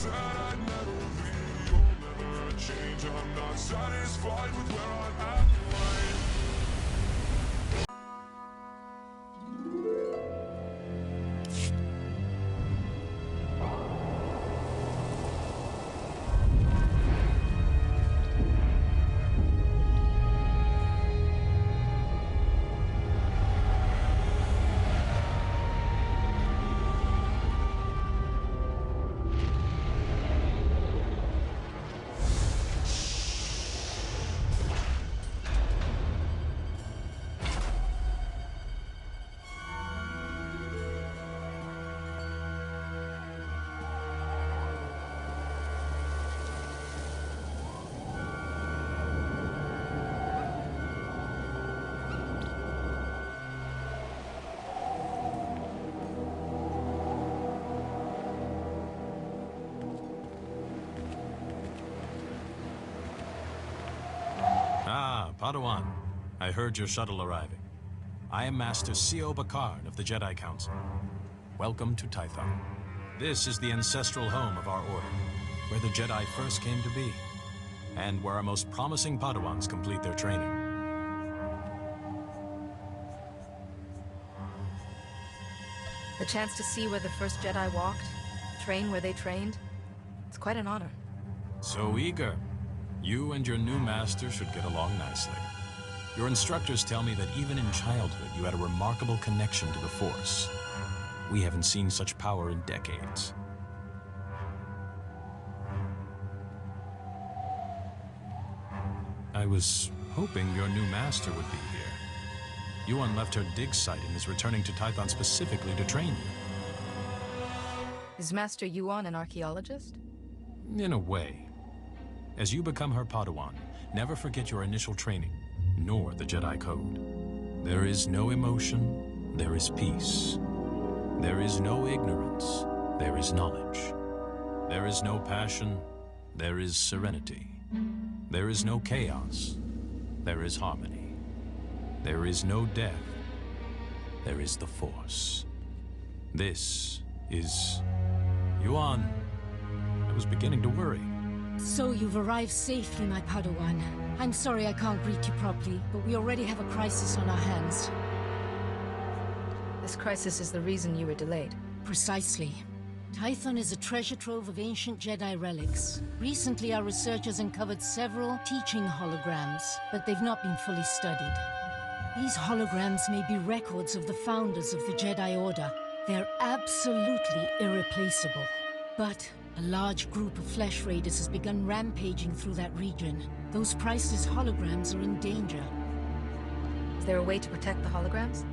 said I'd never leave. You'll never change. I'm not satisfied with where I'm at right. Padawan, I heard your shuttle arriving. I am Master C.O. Bakard of the Jedi Council. Welcome to Tython. This is the ancestral home of our order, where the Jedi first came to be, and where our most promising Padawans complete their training. The chance to see where the first Jedi walked, train where they trained, it's quite an honor. So eager. You and your new master should get along nicely. Your instructors tell me that even in childhood you had a remarkable connection to the Force. We haven't seen such power in decades. I was hoping your new master would be here. Yuan left her dig site and is returning to Tython specifically to train you. Is Master Yuan an archaeologist? In a way. As you become her Padawan, never forget your initial training, nor the Jedi Code. There is no emotion, there is peace. There is no ignorance, there is knowledge. There is no passion, there is serenity. There is no chaos, there is harmony. There is no death, there is the Force. This is... Yuan, I was beginning to worry. So you've arrived safely, my Padawan. I'm sorry I can't greet you properly, but we already have a crisis on our hands. This crisis is the reason you were delayed. Precisely. Tython is a treasure trove of ancient Jedi relics. Recently, our researchers uncovered several teaching holograms, but they've not been fully studied. These holograms may be records of the founders of the Jedi Order. They're absolutely irreplaceable. But a large group of Flesh Raiders has begun rampaging through that region. Those priceless holograms are in danger. Is there a way to protect the holograms?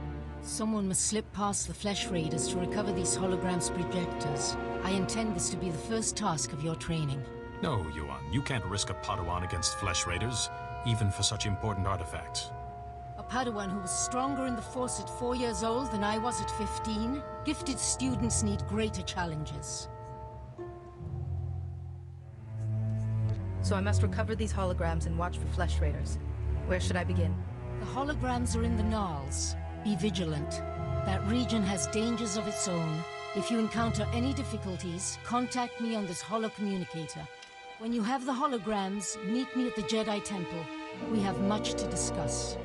Someone must slip past the Flesh Raiders to recover these holograms' projectors. I intend this to be the first task of your training. No, Yuan, you can't risk a Padawan against Flesh Raiders, even for such important artifacts. A Padawan who was stronger in the Force at 4 years old than I was at 15? Gifted students need greater challenges. So I must recover these holograms and watch for Flesh Raiders. Where should I begin? The holograms are in the Gnarls. Be vigilant. That region has dangers of its own. If you encounter any difficulties, contact me on this holocommunicator. When you have the holograms, meet me at the Jedi Temple. We have much to discuss.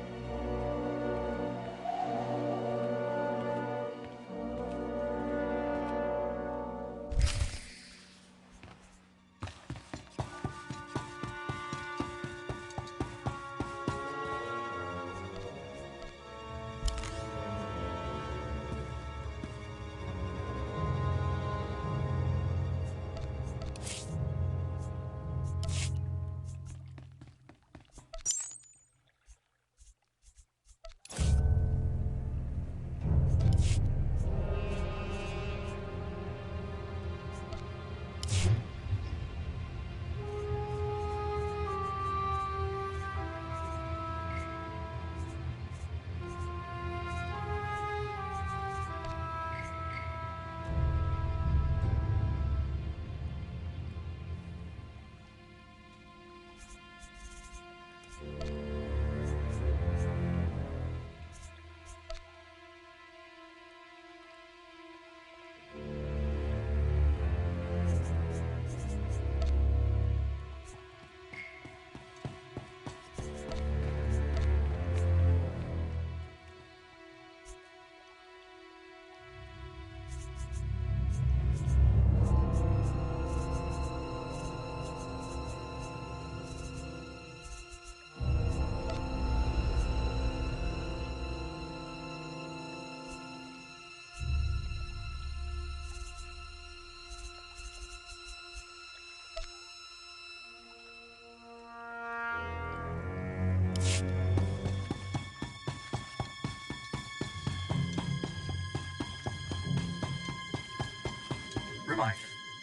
Reminder,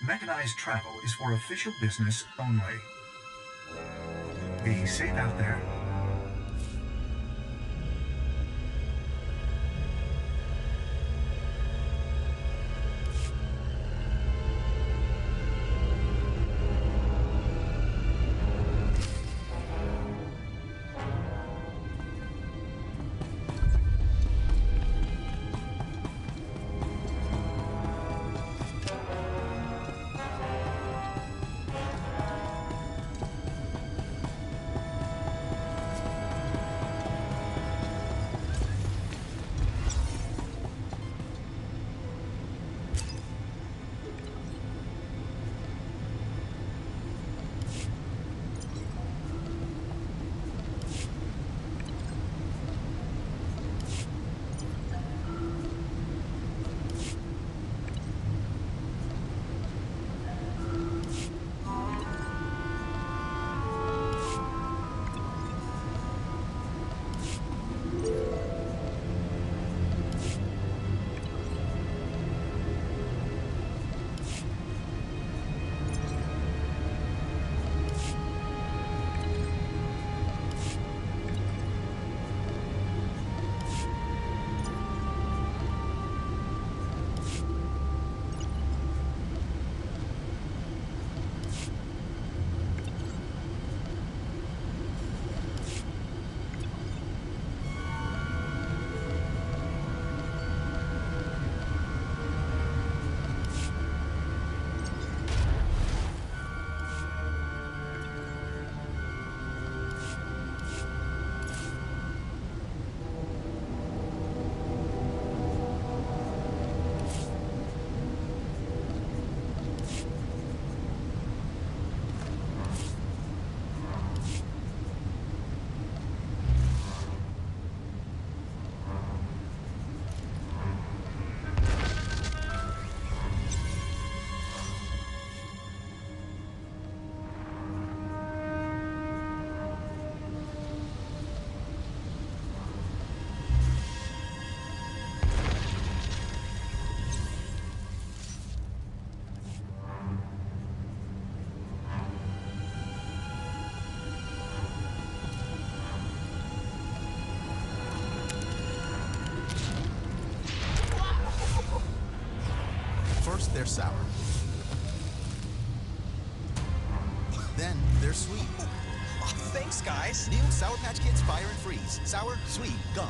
mechanized travel is for official business only. Be safe out there. First, they're sour. Then, they're sweet. Oh, thanks, guys. New Sour Patch Kids Fire and Freeze. Sour, sweet, gone.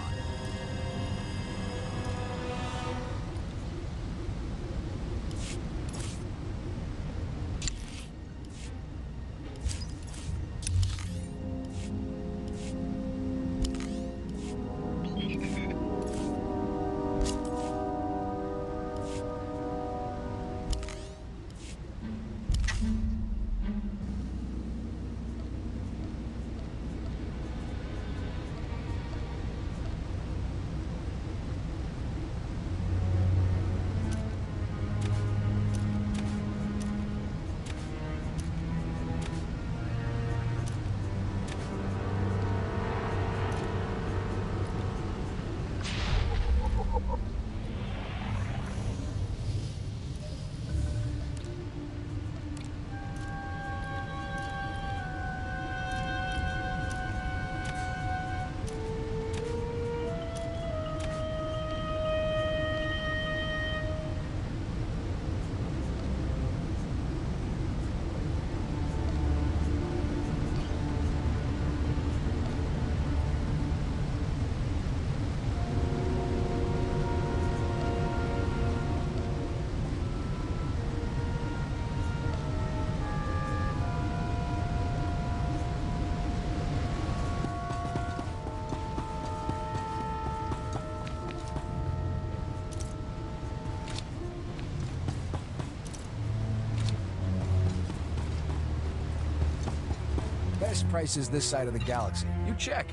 Best prices this side of the galaxy. You check.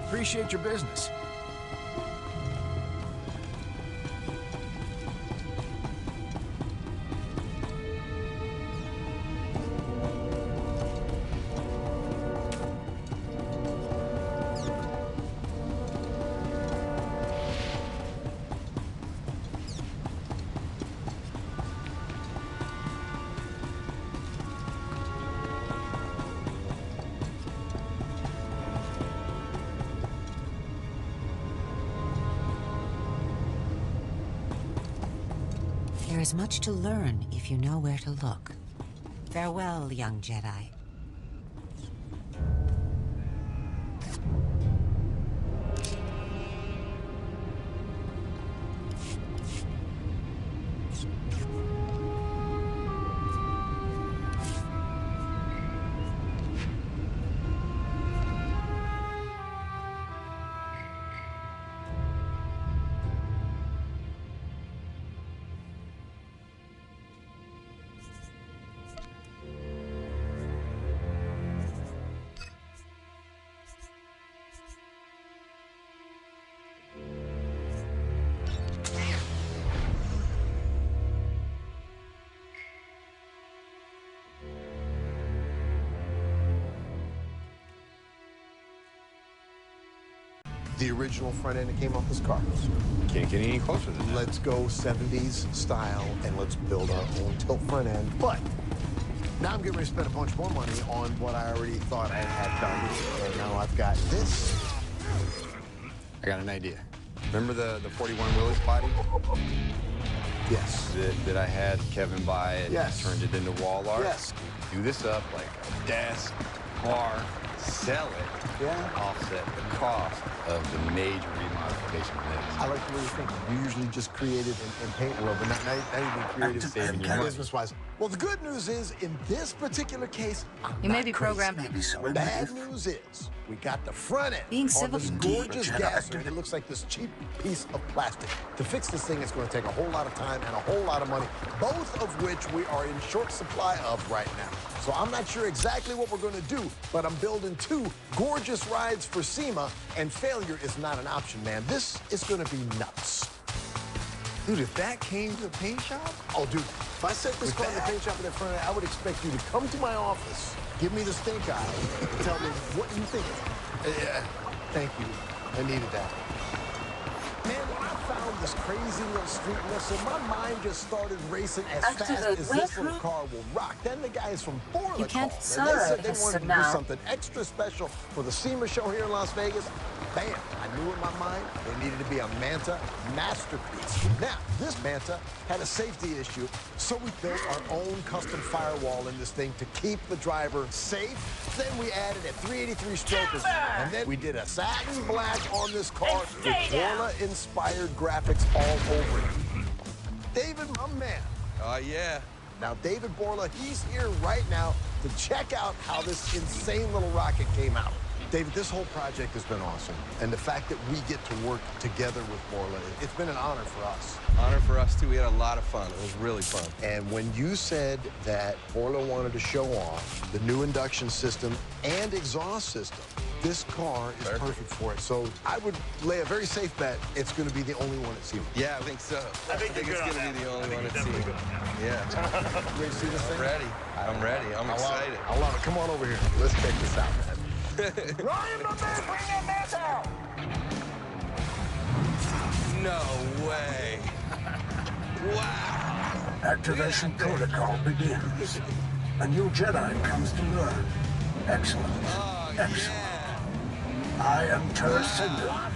Appreciate your business. There is much to learn if you know where to look. Farewell, young Jedi. The original front end that came off this car. Can't get any closer than that. Let's go 70s style and let's build our own tilt front end. But now I'm getting ready to spend a bunch more money on what I already thought I had done. And now I've got this. I got an idea. Remember the 41 Willis body? Yes. That I had Kevin buy it, yes. Turned it into wall art? Yes. Do this up like a desk, car, sell it, offset the cost of the major remodification of this. I like the way you think. You usually just created in paint world, but now you've been creative saving your money. business-wise. Well, the good news is, in this particular case, You may be programmed. The bad news is, we got the front end Being on civil- this gorgeous gasser. It looks like this cheap piece of plastic. To fix this thing, it's going to take a whole lot of time and a whole lot of money, both of which we are in short supply of right now. So I'm not sure exactly what we're going to do, but I'm building 2 gorgeous rides for SEMA, and failure is not an option, man. This is going to be nuts. Dude, if that came to the paint shop? Oh, dude, if I set this car in the paint shop in the front, I would expect you to come to my office, give me the stink eye, and tell me what you think. Thank you. I needed that. Man, when I found this crazy little street whistle, my mind just started racing as fast as this little car will rock. Then the guys from Borla You can't called, and they said they serve wanted to do now. something extra special for the SEMA show here in Las Vegas. Bam! I knew in my mind there needed to be a Manta masterpiece. Now, this Manta had a safety issue, so we built our own custom firewall in this thing to keep the driver safe. Then we added a 383 strokers, and then we did a satin black on this car with Borla-inspired graphics all over it. David, my man. Oh, yeah. Now, David Borla, he's here right now to check out how this insane little rocket came out. David, this whole project has been awesome. And the fact that we get to work together with Borla, it's been an honor for us. Honor for us, too. We had a lot of fun. It was really fun. And when you said that Borla wanted to show off the new induction system and exhaust system, this car is perfect for it. So I would lay a very safe bet it's going to be the only one at SEMA. Yeah, I think so. I think it's going to be the only one at SEMA. Yeah. Ready to see this thing? I'm ready. I'm ready. I'm excited. I love it. Come on over here. Let's check this out, man. Ryan, my man, bring that mess out! No way. Wow. Activation protocol begins. A new Jedi comes to learn. Excellent. Oh, Excellent. yeah. I am Terascendant,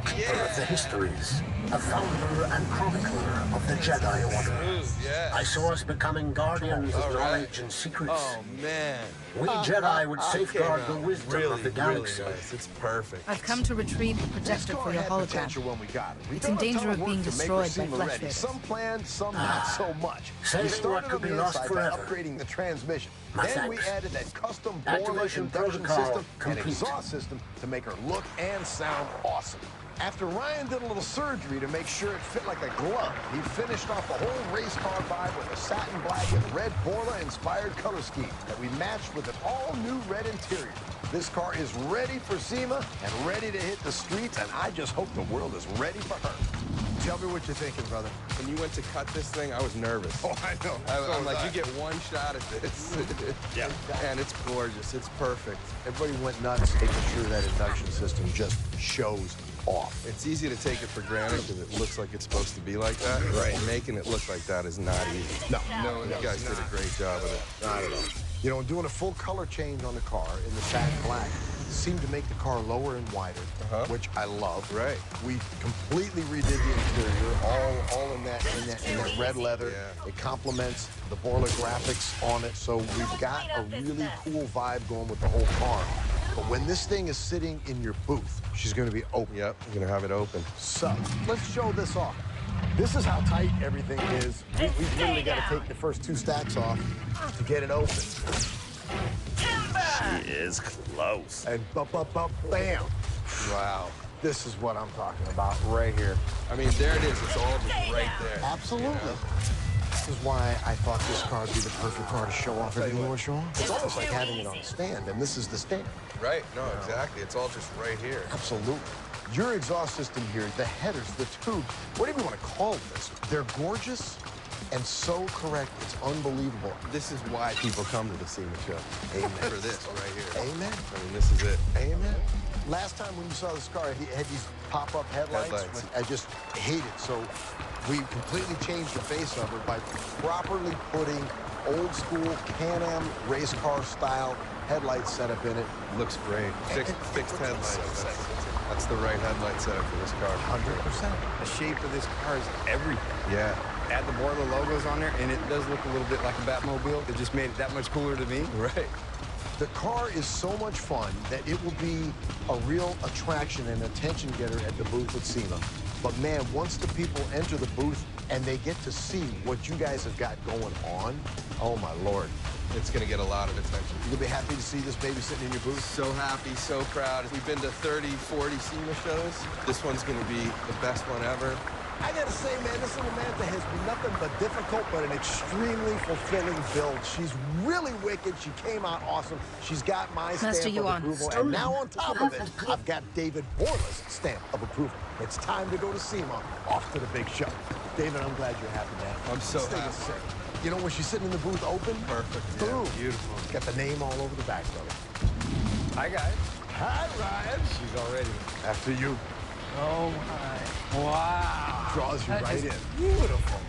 keeper of the histories, a founder and chronicler of the Jedi Order. Yeah. I saw us becoming guardians of knowledge and secrets. Oh, man. We Jedi would safeguard the wisdom really, of the galaxy. Really nice. It's perfect. I've come to retrieve the projector for your hologram. When we got it. It's in danger of being destroyed by flesh ready. raiders. Some planned, some not so much. Saving We started what could on be the lost inside by forever. upgrading the transmission. My Then we thanks. added that custom Activation Borla induction protocol system and complete. exhaust system to make her look and sound awesome. After Ryan did a little surgery to make sure it fit like a glove, he finished off the whole race car vibe with a satin black and red Borla-inspired color scheme that we matched with an all-new red interior. This car is ready for SEMA and ready to hit the streets, and I just hope the world is ready for her. Tell me what you're thinking, brother. When you went to cut this thing, I was nervous. Oh, I know. I'm like, you get one shot at this. Yeah. And it's gorgeous. It's perfect. Everybody went nuts making sure that induction system just shows off. It's easy to take it for granted because it looks like it's supposed to be like that. Right. And making it look like that is not easy. No, You guys did a great job of it. not at all. You know, doing a full color change on the car in the satin black, seemed to make the car lower and wider, which I love. Right. We completely redid the interior, all in that red leather. Yeah. It complements the Borla graphics on it, so we've got a really cool vibe going with the whole car. But when this thing is sitting in your booth, she's going to be open. Yep, you're going to have it open. So let's show this off. This is how tight everything is. We've literally got to take the first 2 stacks off to get it open. She is close. And bam. Wow. This is what I'm talking about right here. I mean, there it is. It's all just right there. Absolutely. You know? This is why I thought this car would be the perfect car to show off everything you want to show off. It's almost like having it on a stand, and this is the stand. Right. No, exactly. It's all just right here. Absolutely. Your exhaust system here, the headers, the tubes, whatever you want to call this, they're gorgeous and so correct. It's unbelievable. This is why people come to the SEMA show. Amen. For this right here. Amen. I mean, this is it. Amen. Last time when you saw this car, it had these pop-up headlights. I just hate it. So we completely changed the face of it by properly putting old-school Can-Am race car style headlight setup in it. Looks great. Fixed headlights. That's the right headlight setup for this car. 100%. The shape of this car is everything. Yeah. Add the Borla logos on there, and it does look a little bit like a Batmobile. It just made it that much cooler to me. Right. The car is so much fun that it will be a real attraction and attention getter at the booth at SEMA. But man, once the people enter the booth and they get to see what you guys have got going on, oh my Lord. It's going to get a lot of attention. You'll be happy to see this baby sitting in your booth? So happy, so proud. We've been to 30, 40 SEMA shows. This one's going to be the best one ever. I gotta say, man, this little Manta has been nothing but difficult, but an extremely fulfilling build. She's really wicked. She came out awesome. She's got my stamp of approval. And now on top of it, I've got David Borla's stamp of approval. It's time to go to SEMA, off to the big show. David, I'm glad you're happy, man. I'm so happy. You know, when she's sitting in the booth open? Perfect. Boom. Yeah, beautiful. Got the name all over the back, brother. Hi, guys. Hi, Ryan. She's all ready. After you. Oh, my. Wow. Draws you right in. Beautiful.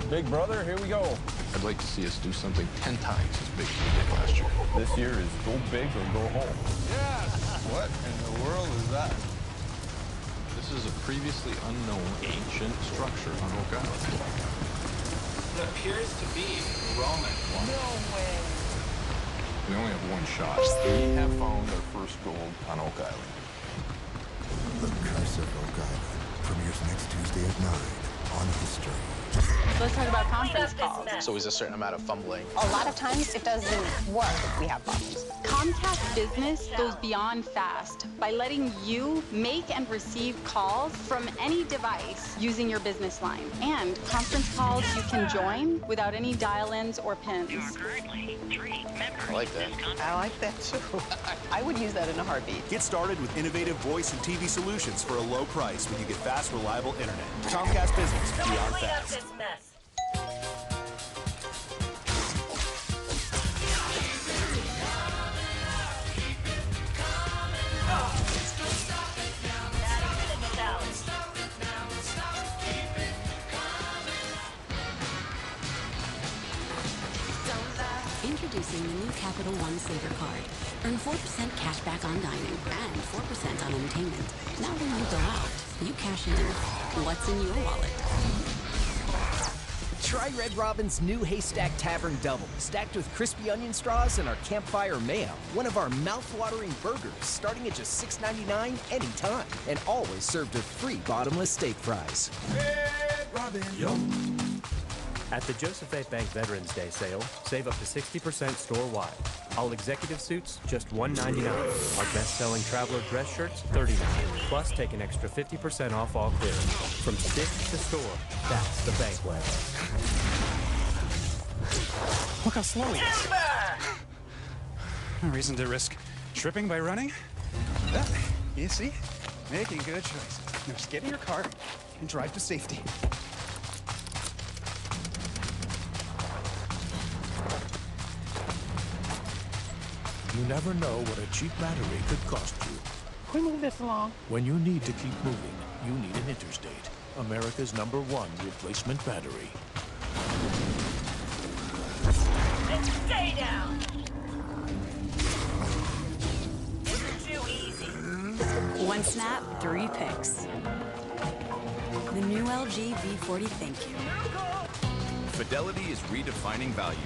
Big brother, here we go. I'd like to see us do something 10 times as big as we did last year. This year is go big or go home. Yes! What in the world is that? This is a previously unknown ancient structure on Oak Island. It appears to be Roman. No way. We only have one shot. We have found our first gold on Oak Island. The Curse of Oak Island premieres next Tuesday at 9 on History. Let's talk about conference calls. There's always a certain amount of fumbling. A lot of times it doesn't work if we have problems. Comcast Business goes beyond fast by letting you make and receive calls from any device using your business line. And conference calls you can join without any dial-ins or pins. I like that. I like that too. I would use that in a heartbeat. Get started with innovative voice and TV solutions for a low price when you get fast, reliable internet. Comcast Business, beyond fast. Introducing the new Capital One Saver Card. Earn 4% cash back on dining and 4% on entertainment. Now when you go out, you cash in. What's in your wallet? Try Red Robin's new Haystack Tavern Double, stacked with crispy onion straws and our campfire mayo. One of our mouth-watering burgers, starting at just $6.99 anytime, and always served with free bottomless steak fries. Red Robin. Yum. At the Joseph A. Bank Veterans Day sale, save up to 60% store-wide. All executive suits, just $1.99. Our best-selling traveler dress shirts, $39. Plus, take an extra 50% off all clearance. From stick to store, that's the bank way. Look how slow he is. No reason to risk tripping by running. Well, you see, making good choices. Now just get in your car and drive to safety. You never know what a cheap battery could cost you. Can we move this along? When you need to keep moving, you need an Interstate, America's #1 replacement battery. Stay down! One snap, 3 picks. The new LG V40 ThinQ. Fidelity is redefining value.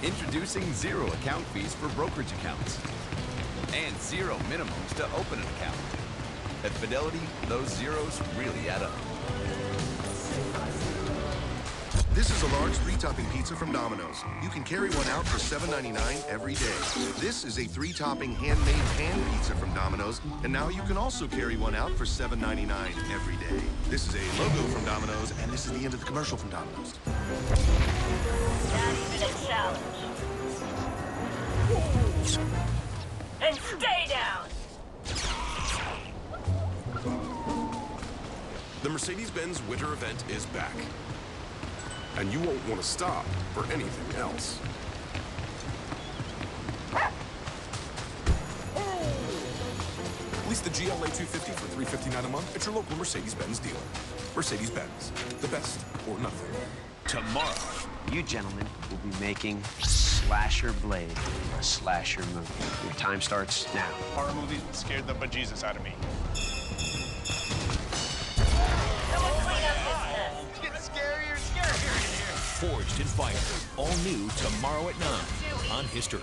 Introducing 0 account fees for brokerage accounts. And 0 minimums to open an account. At Fidelity, those zeros really add up. This is a large 3-topping pizza from Domino's. You can carry one out for $7.99 every day. This is a 3-topping handmade pan pizza from Domino's, and now you can also carry one out for $7.99 every day. This is a logo from Domino's, and this is the end of the commercial from Domino's. 90-minute challenge. And stay down! The Mercedes-Benz winter event is back. And you won't want to stop for anything else. Lease the GLA 250 for $359 a month at your local Mercedes-Benz dealer. Mercedes-Benz, the best or nothing. Tomorrow, you gentlemen will be making Slasher Blade, a slasher movie. Your time starts now. Horror movies scared the bejesus out of me. Forged in Fire. All new tomorrow at 9 on History.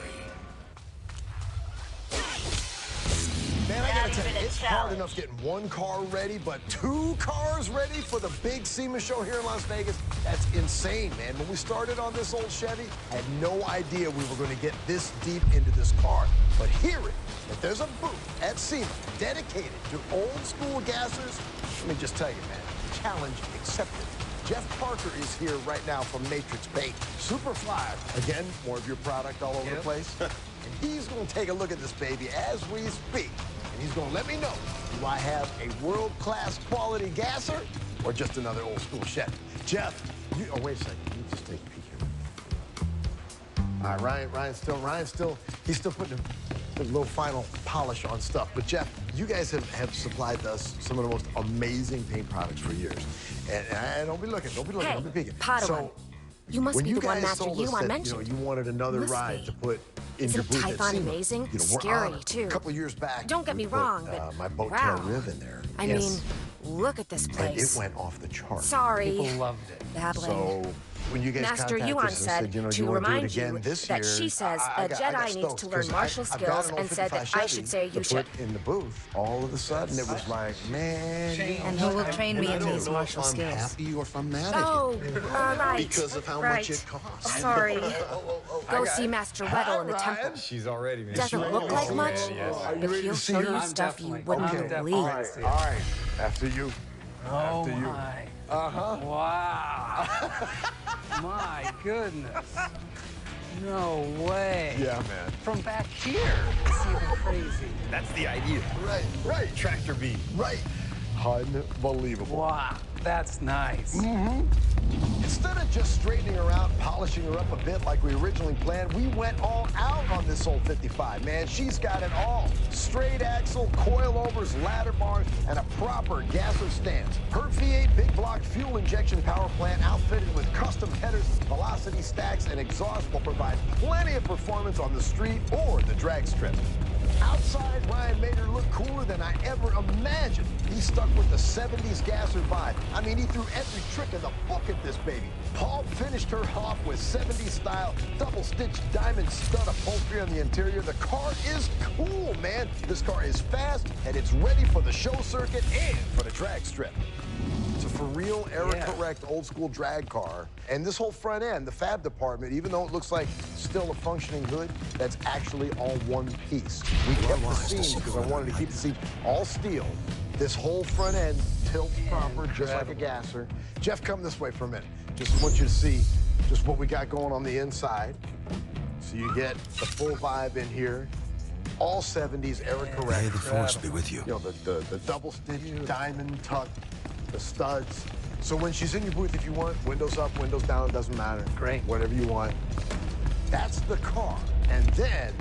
Man, I gotta tell you, it's hard enough getting one car ready, but 2 cars ready for the big SEMA show here in Las Vegas? That's insane, man. When we started on this old Chevy, I had no idea we were going to get this deep into this car. But hearing that there's a booth at SEMA dedicated to old school gassers, let me just tell you, man, challenge accepted. Jeff Parker is here right now from Matrix Bait. Superfly, again, more of your product all over the place. And he's going to take a look at this baby as we speak. And he's going to let me know, do I have a world-class quality gasser or just another old school Chevy? Jeff, oh, wait a second. Let me just take a peek here. All right, Ryan's still, he's still putting a little final polish on stuff. But Jeff, you guys have supplied us some of the most amazing paint products for years. And don't be looking, don't be peeking. Padawan, So, you must when be you the one guys Master told us Yuan that, mentioned. you wanted another Must ride be. to put in Isn't your booth at Tython SEMA. amazing? We're Scary, honored. too. A couple years back, Don't get we me put, wrong, but my boat wow. tail riv in there. I mean, look at this And place. it went off the chart. Sorry. People loved it. Babbling. So when you guys Master contacted Yuan us and said said, you know, to you want to do it remind again you this that year, she says I a got Jedi needs stoked, to 'cause learn martial I've got skills an and said that 55 I should say Chevy you to should. put in the booth. All of a sudden, it was like, man. And who will train me in these martial I'm skills? happy or if I'm mad Oh, at you. right. Because of how much it costs. Sorry. Go see Master Weddle in the temple. She's already been. Doesn't look like much, Are you but ready he'll to see show her? you stuff you wouldn't believe. All right. After you. Oh After you. my. Uh-huh. Wow. My goodness. No way. Yeah, man. From back here, it's even crazy. That's the idea. Right. Tractor beam. Right. Unbelievable. Wow, that's nice. Instead of just straightening her out, polishing her up a bit like we originally planned, we went all out on this old 55, man. She's got it all. Straight axle, coilovers, ladder bars, and a proper gasser stance. Her V8 big block fuel injection power plant outfitted with custom headers, velocity stacks, and exhaust will provide plenty of performance on the street or the drag strip. Outside, Ryan made her look cooler than I ever imagined. He stuck with the 70s gasser vibe. I mean, he threw every trick in the book at this baby. Paul finished her off with 70s style, double-stitched diamond stud upholstery on the interior. The car is cool, man. This car is fast, and it's ready for the show circuit and for the drag strip. It's a for real, error-correct, old-school drag car. And this whole front end, the fab department, even though it looks like still a functioning hood, that's actually all one piece. We kept the seams because I wanted to keep the seam all steel. This whole front end tilts proper, just like a gasser. Jeff, come this way for a minute. Just want you to see just what we got going on the inside. So you get the full vibe in here. All 70s, error-correct. May the force be with you. You know, the double-stitch, diamond tuck, the studs. So when she's in your booth, if you want, windows up, windows down, doesn't matter. Great. Whatever you want. That's the car. And then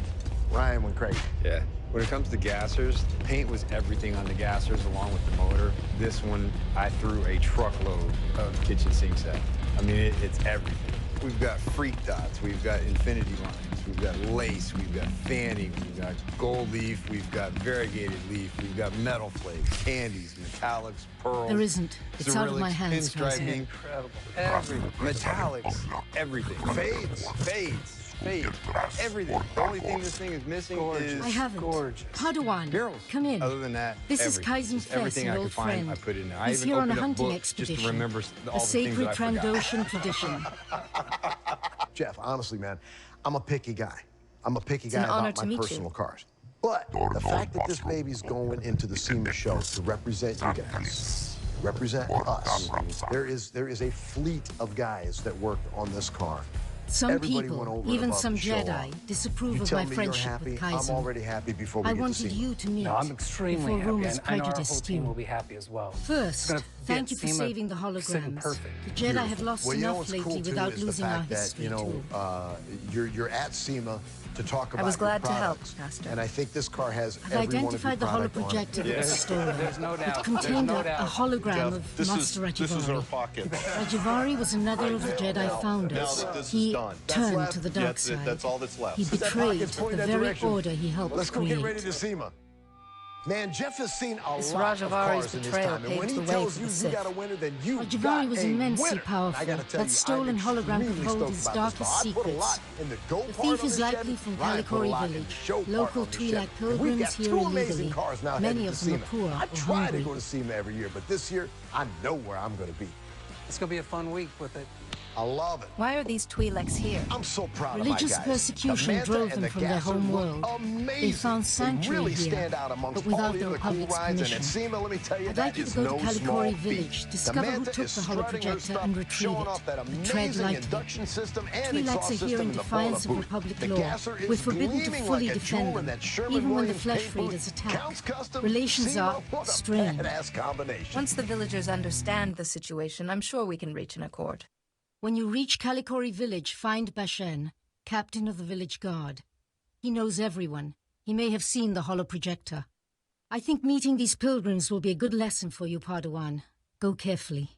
Ryan went crazy. Yeah. When it comes to gassers, paint was everything on the gassers along with the motor. This one, I threw a truckload of kitchen sink set. I mean, it's everything. We've got freak dots, we've got infinity lines, we've got lace, we've got fanning, we've got gold leaf, we've got variegated leaf, we've got metal flakes, candies, metallics, pearls. There isn't. It's out of my hands, Kaiser. Incredible. Everything. Metallics, everything. Fades, everything. The only thing this thing is missing is I haven't. gorgeous. Padawan, Murals. come in. Other than that, This is everything. Kaizen Just Fess, everything an I could old find, friend. I put in there. I He's even here on a opened up hunting books just to expedition. remember all A the things sacred that I forgot. Trandoshan tradition. Jeff, honestly, man, I'm a picky guy. I'm a picky It's guy an honor about to my meet personal you. cars. But the fact that this baby's going into the SEMA show to represent you guys, represent us, there is a fleet of guys that worked on this car. Some Everybody went people, over and even above some to show Jedi, up. disapprove You of tell my me friendship you're happy, with Kaizen. I'm already happy before we I get to wanted SEMA. you to meet. No, I'm extremely before happy, rumors and I know our whole prejudiced team you. will be happy as well. It's First, gonna be thank at you for SEMA saving the sitting holograms. perfect. The Jedi have lost Well, you know enough what's lately cool too without is the losing our fact that, history you know, too. you're at SEMA to talk about was glad your to help, products. Master. And I think this car has I've every one of your identified the product on it. holoprojector that was stolen. There's no doubt. It contained There's no a doubt. hologram of Master Rajavari. pocket. Rajavari was another of the Jedi founders. now that this is He done. That's turned left? to the Yeah, dark side. that's all that's left. He That betrayed pocket's the pointing that very direction. order he helped Let's go create. get ready to SEMA. Man, Jeff has seen a This lot of Rajavari's cars in his betrayal time, and when paved he the way tells for you the you Sith. got a winner, then you Rajavari got was a immensely winner. powerful. I gotta tell That you, stolen I'm hologram could extremely hold stoked his about darkest this car. I put a lot secrets. in the go The part thief of is this likely Chevy. from Ryan put a Kalikori lot in the Village. show part Local on this Twi'lek Chevy. And pilgrims we've got here two amazing illegally. cars now Many headed of to them are SEMA. poor I or try to hungry. go to SEMA every year, but this year I know where I'm going to be. It's gonna be a fun week with it. I love it. Why are these Twi'leks here? I'm so proud Religious of my guys. persecution The Manta drove and them the from their Gasser home look world. Amazing. They found They sanctuary really here, stand out amongst but without all the their other cool public's rides. And permission. at SEMA, let me tell you, I'd that like you is to go no to small Kalikori feat. Village, The discover who Manta took is the strutting her holoprojector stuff, and retrieve showing it. off that But tread amazing lightly. induction system and Twi'leks exhaust are here system in in the defiance of boot. Republic The law. Gasser is We're forbidden to gleaming fully like a defend jewel in them, that Sherman even when the Williams flesh paint boot. raiders attack. Counts Custom, Relations SEMA, are what a strained. badass combination. Once the villagers understand the situation, I'm sure we can reach an accord. When you reach Kalikori Village, find Bashen, captain of the village guard. He knows everyone. He may have seen the holoprojector. I think meeting these pilgrims will be a good lesson for you, Padawan. Go carefully.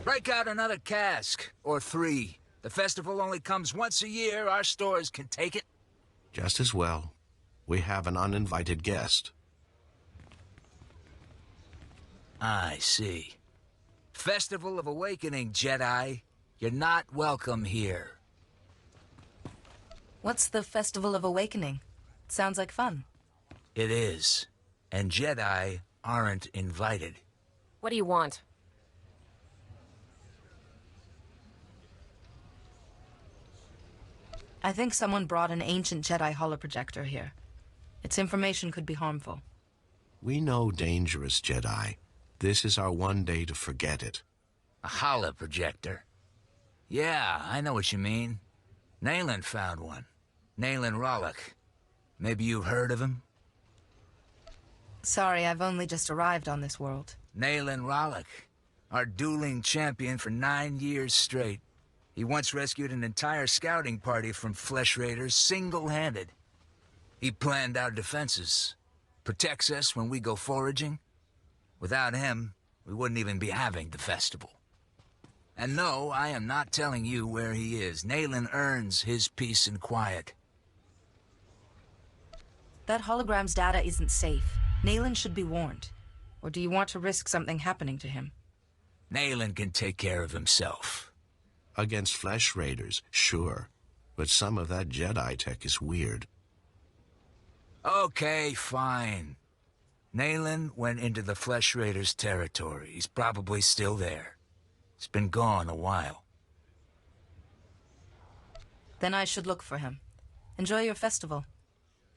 Break out another cask, or 3. The festival only comes once a year. Our stores can take it. Just as well. We have an uninvited guest. I see. Festival of Awakening, Jedi. You're not welcome here. What's the Festival of Awakening? Sounds like fun. It is. And Jedi aren't invited. What do you want? I think someone brought an ancient Jedi holoprojector here. Its information could be harmful. We know dangerous, Jedi. This is our one day to forget it. A holoprojector? Yeah, I know what you mean. Nayland found one. Nayland Rollock. Maybe you've heard of him? Sorry, I've only just arrived on this world. Nayland Rollock. Our dueling champion for 9 years straight. He once rescued an entire scouting party from flesh raiders single-handed. He planned our defenses. Protects us when we go foraging. Without him, we wouldn't even be having the festival. And no, I am not telling you where he is. Nayland earns his peace and quiet. That hologram's data isn't safe. Nayland should be warned. Or do you want to risk something happening to him? Nayland can take care of himself. Against flesh raiders, sure. But some of that Jedi tech is weird. Okay, fine. Nayland went into the flesh raiders' territory. He's probably still there. He's been gone a while. Then I should look for him. Enjoy your festival.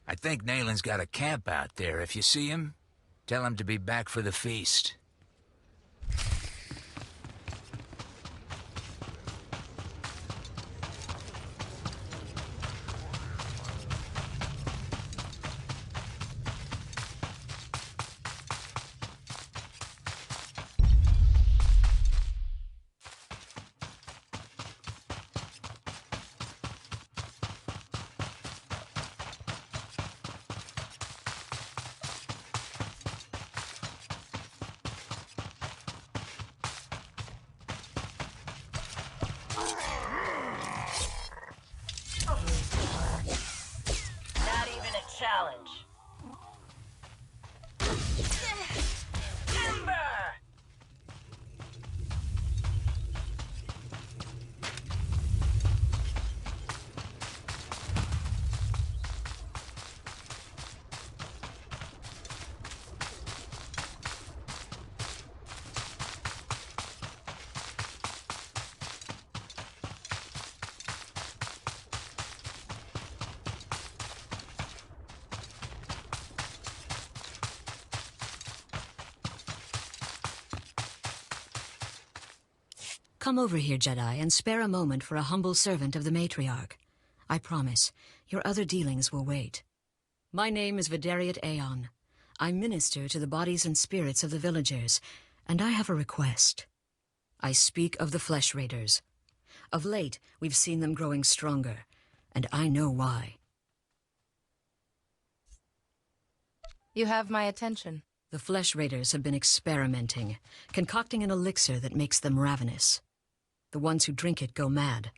I think Nayland's got a camp out there. If you see him, tell him to be back for the feast. Not even a challenge. Timber! Come over here, Jedi, and spare a moment for a humble servant of the matriarch. I promise, your other dealings will wait. My name is Vidariat Aeon. I minister to the bodies and spirits of the villagers, and I have a request. I speak of the flesh raiders. Of late, we've seen them growing stronger, and I know why. You have my attention. The flesh raiders have been experimenting, concocting an elixir that makes them ravenous. The ones who drink it go mad.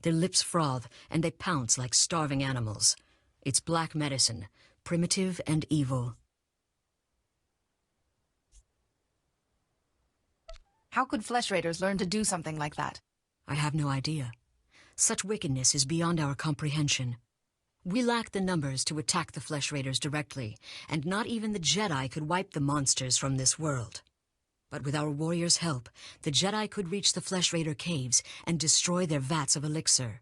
Their lips froth, and they pounce like starving animals. It's black medicine, primitive and evil. How could flesh raiders learn to do something like that? I have no idea. Such wickedness is beyond our comprehension. We lack the numbers to attack the flesh raiders directly, and not even the Jedi could wipe the monsters from this world. But with our warriors' help, the Jedi could reach the flesh raider caves and destroy their vats of elixir.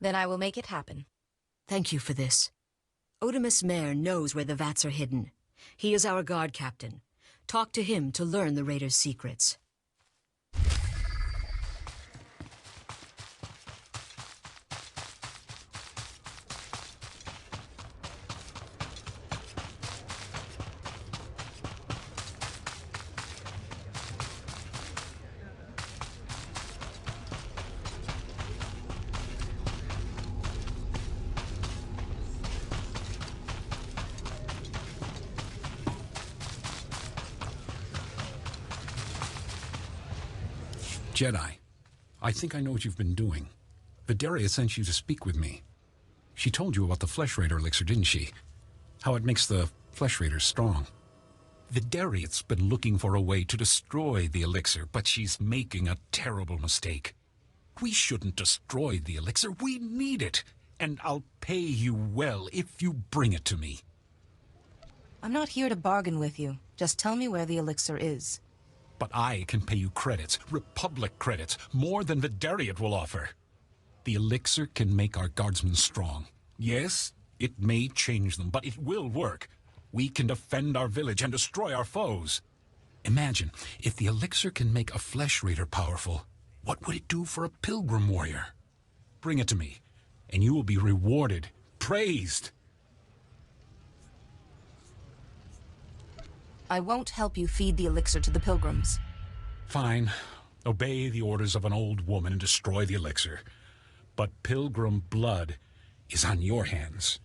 Then I will make it happen. Thank you for this. Otimus Mare knows where the vats are hidden. He is our guard captain. Talk to him to learn the raiders' secrets. Jedi, I think I know what you've been doing. Vidaria sent you to speak with me. She told you about the Flesh Raider elixir, didn't she? How it makes the Flesh Raiders strong. Vidaria's been looking for a way to destroy the elixir, but she's making a terrible mistake. We shouldn't destroy the elixir. We need it. And I'll pay you well if you bring it to me. I'm not here to bargain with you. Just tell me where the elixir is. But I can pay you credits, Republic credits, more than Vidariat will offer. The elixir can make our guardsmen strong. Yes, it may change them, but it will work. We can defend our village and destroy our foes. Imagine, if the elixir can make a Flesh Raider powerful, what would it do for a Pilgrim warrior? Bring it to me, and you will be rewarded, praised. I won't help you feed the elixir to the pilgrims. Fine. Obey the orders of an old woman and destroy the elixir. But Pilgrim blood is on your hands.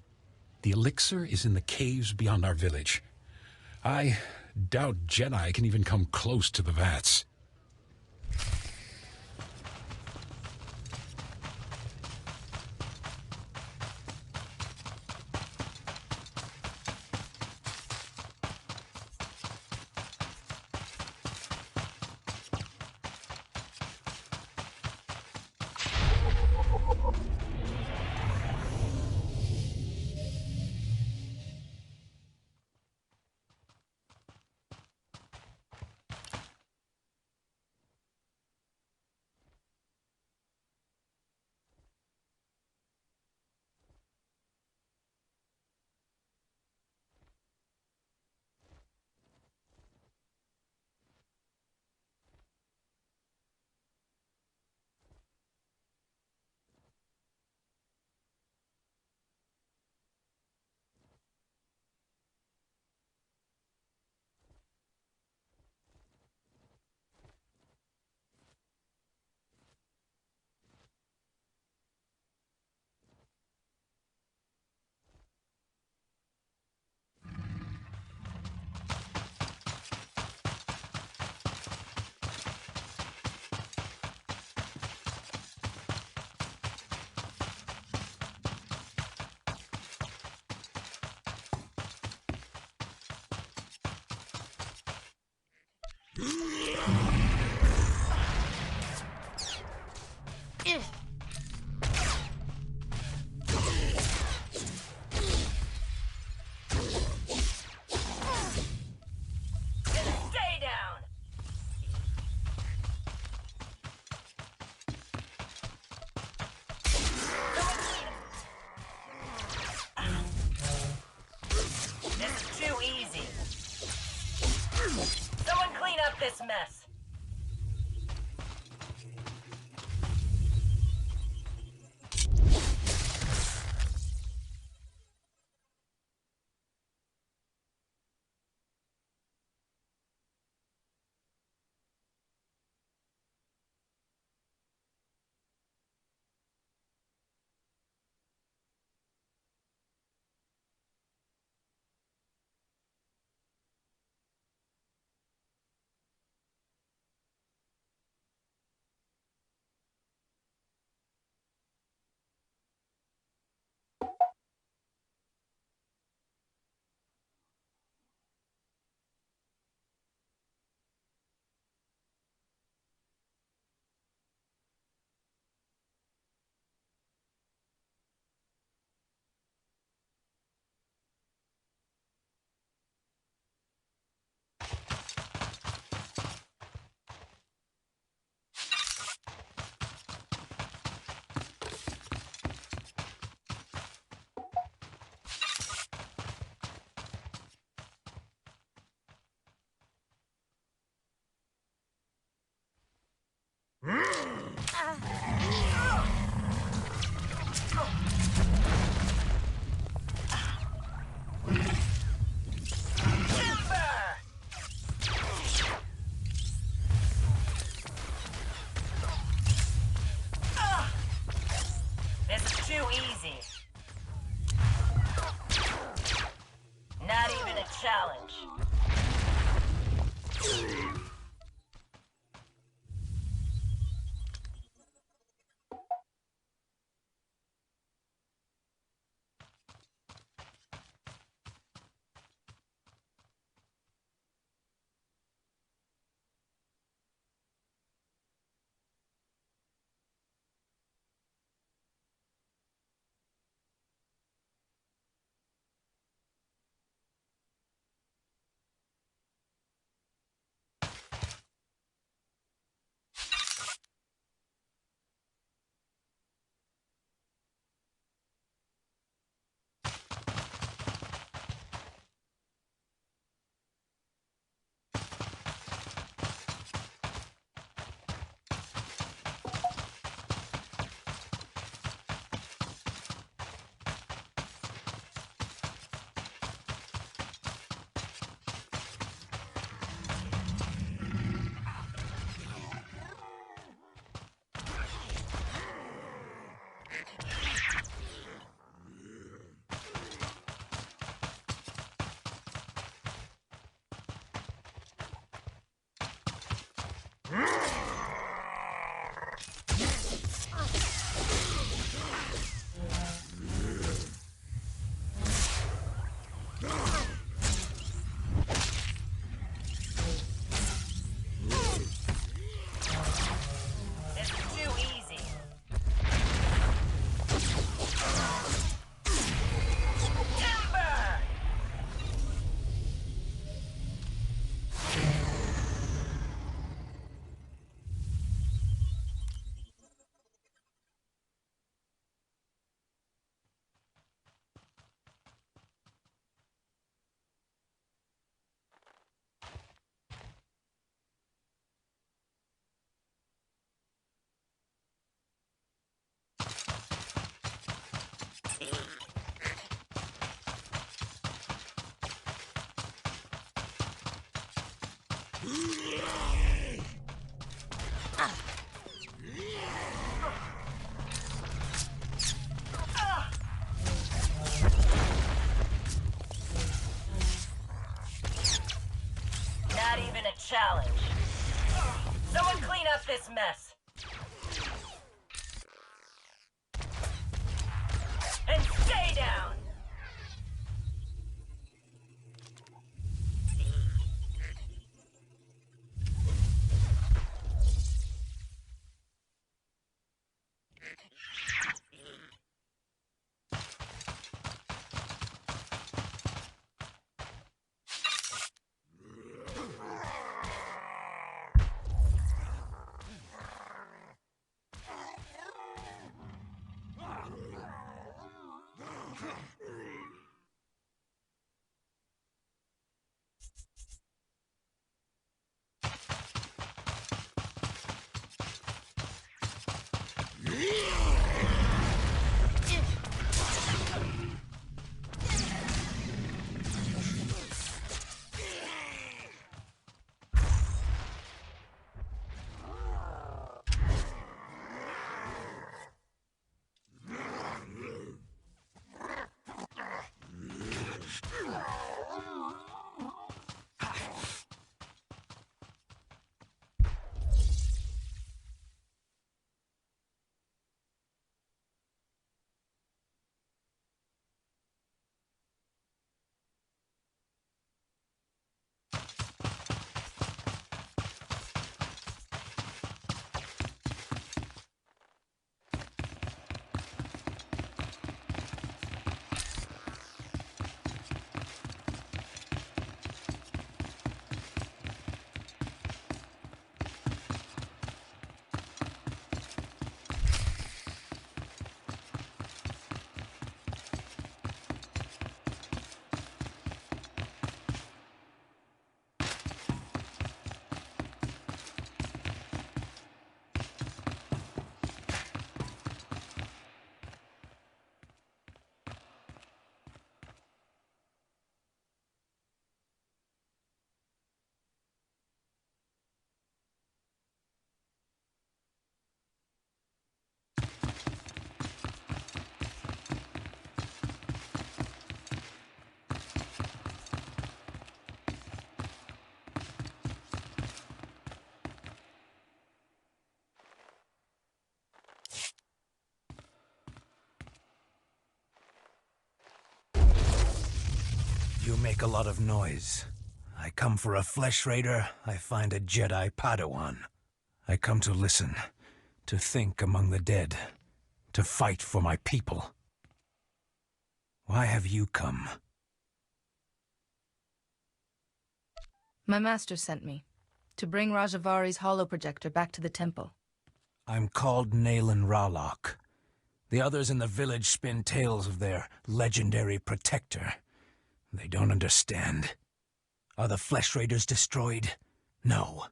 The elixir is in the caves beyond our village. I doubt Jedi can even come close to the vats. This mess. Not even a challenge. Someone clean up this mess. And stay down! You make a lot of noise. I come for a flesh raider, I find a Jedi Padawan. I come to listen, to think among the dead, to fight for my people. Why have you come? My master sent me to bring Rajavari's holoprojector back to the temple. I'm called Naylan Ralok. The others in the village spin tales of their legendary protector. They don't understand. Are the flesh raiders destroyed? No.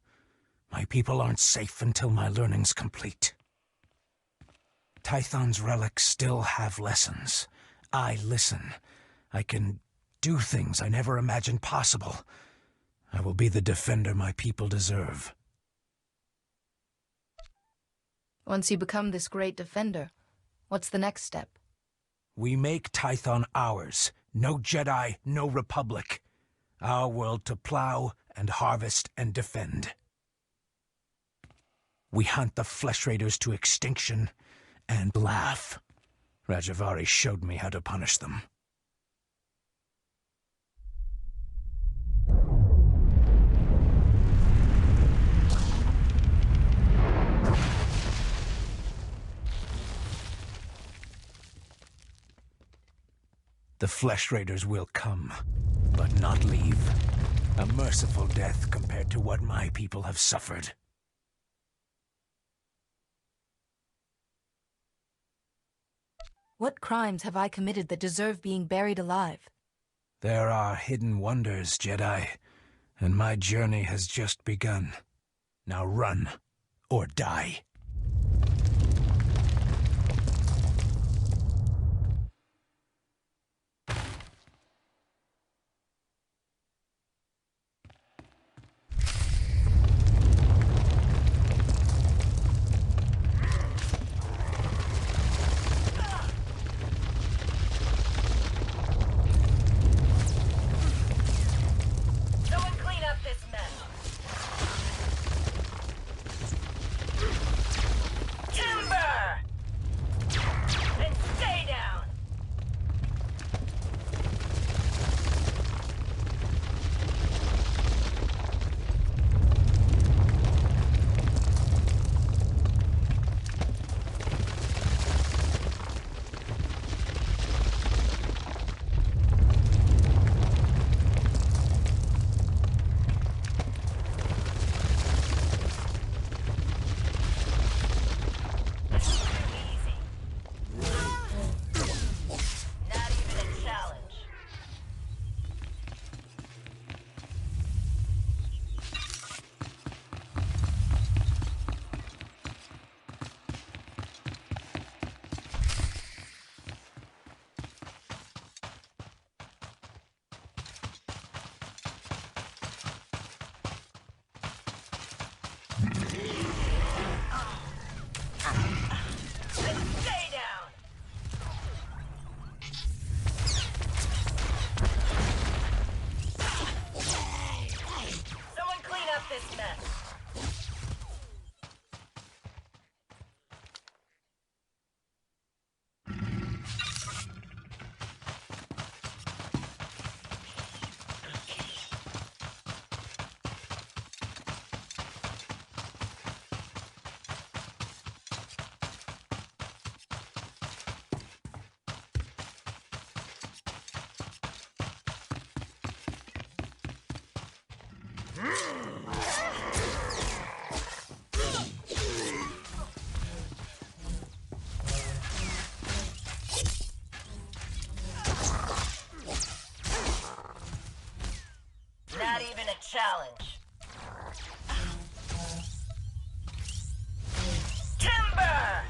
My people aren't safe until my learning's complete. Tython's relics still have lessons. I listen. I can do things I never imagined possible. I will be the defender my people deserve. Once you become this great defender, what's the next step? We make Tython ours. No Jedi, no Republic. Our world to plow and harvest and defend. We hunt the Flesh Raiders to extinction and laugh. Rajavari showed me how to punish them. The Flesh Raiders will come, but not leave. A merciful death compared to what my people have suffered. What crimes have I committed that deserve being buried alive? There are hidden wonders, Jedi, and my journey has just begun. Now run, or die. Not even a challenge. Timber!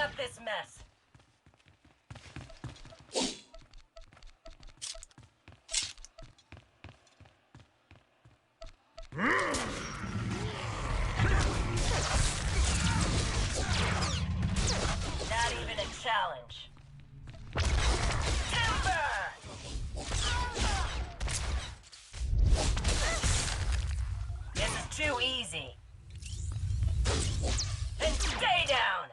Up this mess. Not even a challenge. Timber! This is too easy. And stay down!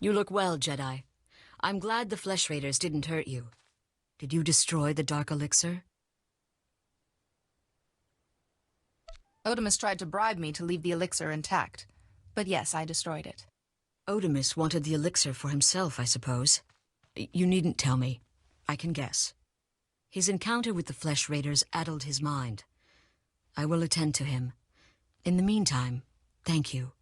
You look well, Jedi. I'm glad the Flesh Raiders didn't hurt you. Did you destroy the Dark Elixir? Otimus tried to bribe me to leave the elixir intact. But yes, I destroyed it. Otimus wanted the elixir for himself, I suppose. You needn't tell me. I can guess. His encounter with the Flesh Raiders addled his mind. I will attend to him. In the meantime, thank you.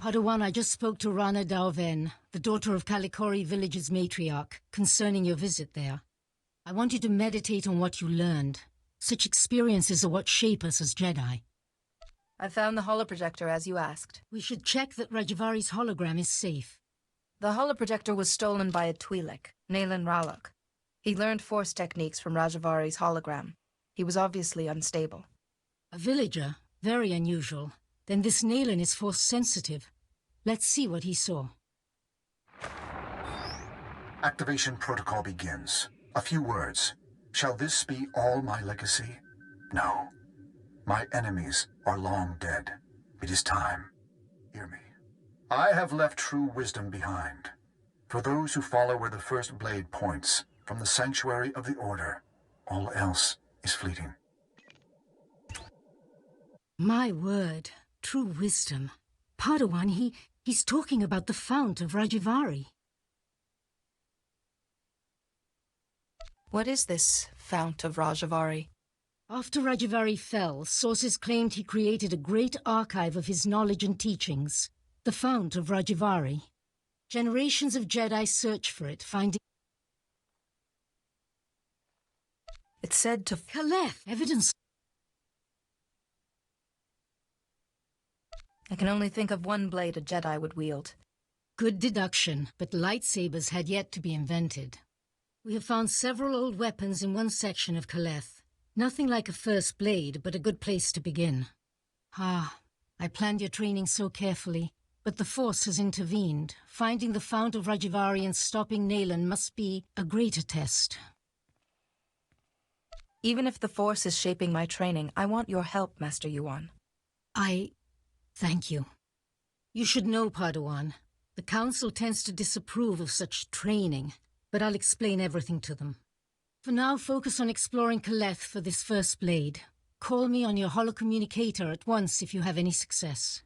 Padawan, I just spoke to Rana Dalven, the daughter of Kalikori village's matriarch, concerning your visit there. I want you to meditate on what you learned. Such experiences are what shape us as Jedi. I found the holoprojector as you asked. We should check that Rajavari's hologram is safe. The holoprojector was stolen by a Twi'lek, Naylan Ralok. He learned Force techniques from Rajavari's hologram. He was obviously unstable. A villager? Very unusual. Then this Naylan is Force sensitive. Let's see what he saw. Activation protocol begins. A few words. Shall this be all my legacy? No. My enemies are long dead. It is time. Hear me. I have left true wisdom behind. For those who follow where the first blade points, from the sanctuary of the Order, all else is fleeting. My word. True wisdom. Padawan, he's talking about the Fount of Rajavari. What is this Fount of Rajavari? After Rajavari fell, sources claimed he created a great archive of his knowledge and teachings, the Fount of Rajavari. Generations of Jedi search for it, finding... It's said to... Kaleth, evidence... I can only think of one blade a Jedi would wield. Good deduction, but lightsabers had yet to be invented. We have found several old weapons in one section of Kaleth. Nothing like a first blade, but a good place to begin. I planned your training so carefully, but the Force has intervened. Finding the Fount of Rajavari and stopping Naylan must be a greater test. Even if the Force is shaping my training, I want your help, Master Yuan. Thank you. You should know, Padawan. The Council tends to disapprove of such training, but I'll explain everything to them. For now, focus on exploring Kaleth for this first blade. Call me on your holocommunicator at once if you have any success.